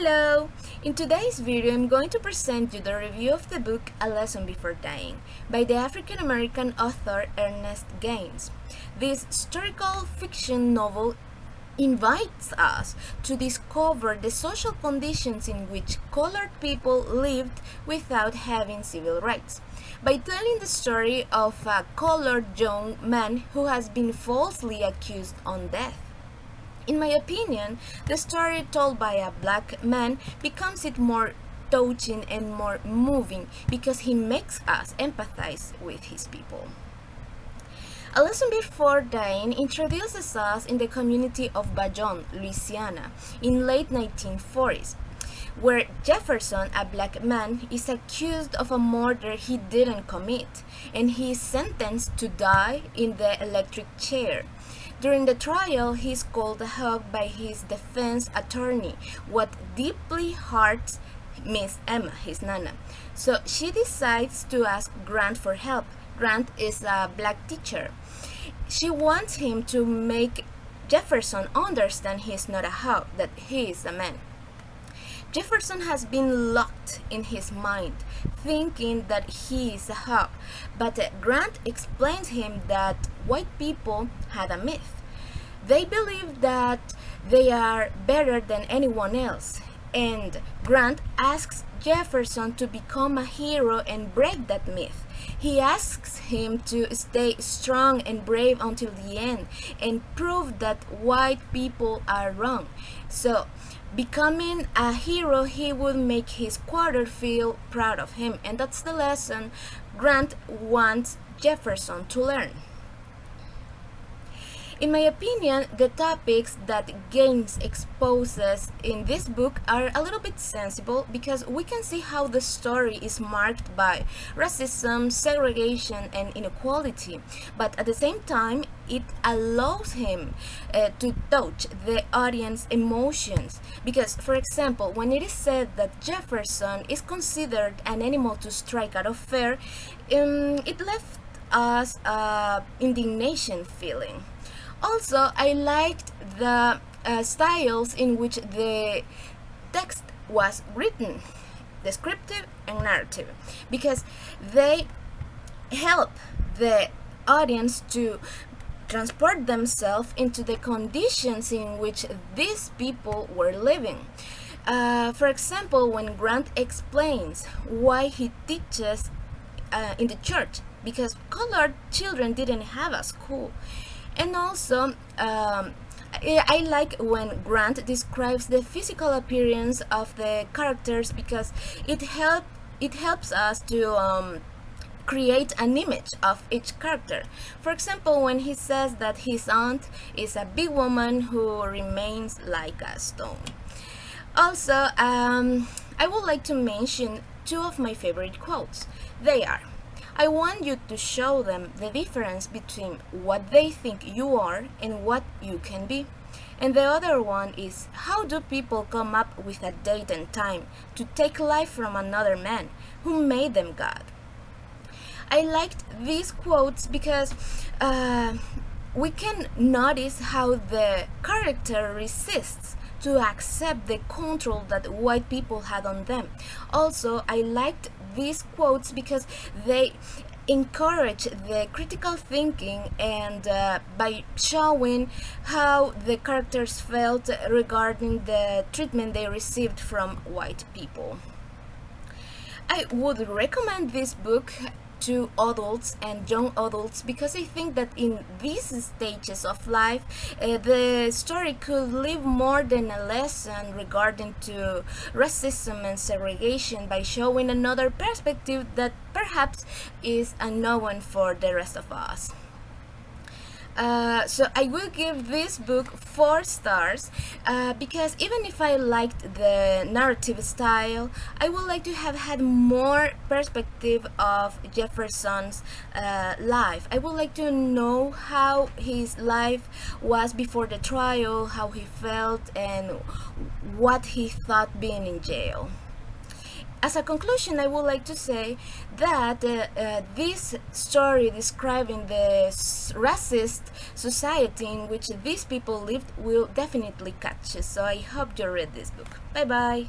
Hello! In today's video, I'm going to present you the review of the book A Lesson Before Dying by the African-American author Ernest Gaines. This historical fiction novel invites us to discover the social conditions in which colored people lived without having civil rights, by telling the story of a colored young man who has been falsely accused on death. In my opinion, the story told by a black man becomes it more touching and more moving because he makes us empathize with his people. A Lesson Before Dying introduces us in the community of Bayonne, Louisiana, in late 1940s, where Jefferson, a black man, is accused of a murder he didn't commit, and he is sentenced to die in the electric chair. During the trial, he is called a hog by his defense attorney, what deeply hurts Miss Emma, his nana. So she decides to ask Grant for help. Grant is a black teacher. She wants him to make Jefferson understand he is not a hog, that he is a man. Jefferson has been locked in his mind, thinking that he is a hog, but Grant explains him that white people had a myth. They believe that they are better than anyone else, and Grant asks Jefferson to become a hero and break that myth. He asks him to stay strong and brave until the end and prove that white people are wrong. So, becoming a hero, he would make his quarter feel proud of him, and that's the lesson Grant wants Jefferson to learn. In my opinion, the topics that Gaines exposes in this book are a little bit sensible because we can see how the story is marked by racism, segregation, and inequality, but at the same time, it allows him to touch the audience emotions because, for example, when it is said that Jefferson is considered an animal to strike out of fear, it left us indignation feeling. Also, I liked the styles in which the text was written, descriptive and narrative, because they help the audience to transport themselves into the conditions in which these people were living. For example, when Grant explains why he teaches in the church, because colored children didn't have a school. And also, I like when Grant describes the physical appearance of the characters because it helps us to create an image of each character. For example, when he says that his aunt is a big woman who remains like a stone. Also, I would like to mention two of my favorite quotes. They are, I want you to show them the difference between what they think you are and what you can be. And the other one is, how do people come up with a date and time to take life from another man who made them God? I liked these quotes because we can notice how the character resists to accept the control that white people had on them. Also, I liked these quotes because they encourage the critical thinking and by showing how the characters felt regarding the treatment they received from white people. I would recommend this book to adults and young adults because I think that in these stages of life the story could leave more than a lesson regarding to racism and segregation by showing another perspective that perhaps is unknown for the rest of us. So I will give this book 4 stars because even if I liked the narrative style, I would like to have had more perspective of Jefferson's life. I would like to know how his life was before the trial, how he felt, and what he thought being in jail. As a conclusion, I would like to say that this story describing the racist society in which these people lived will definitely catch you. So I hope you read this book. Bye bye.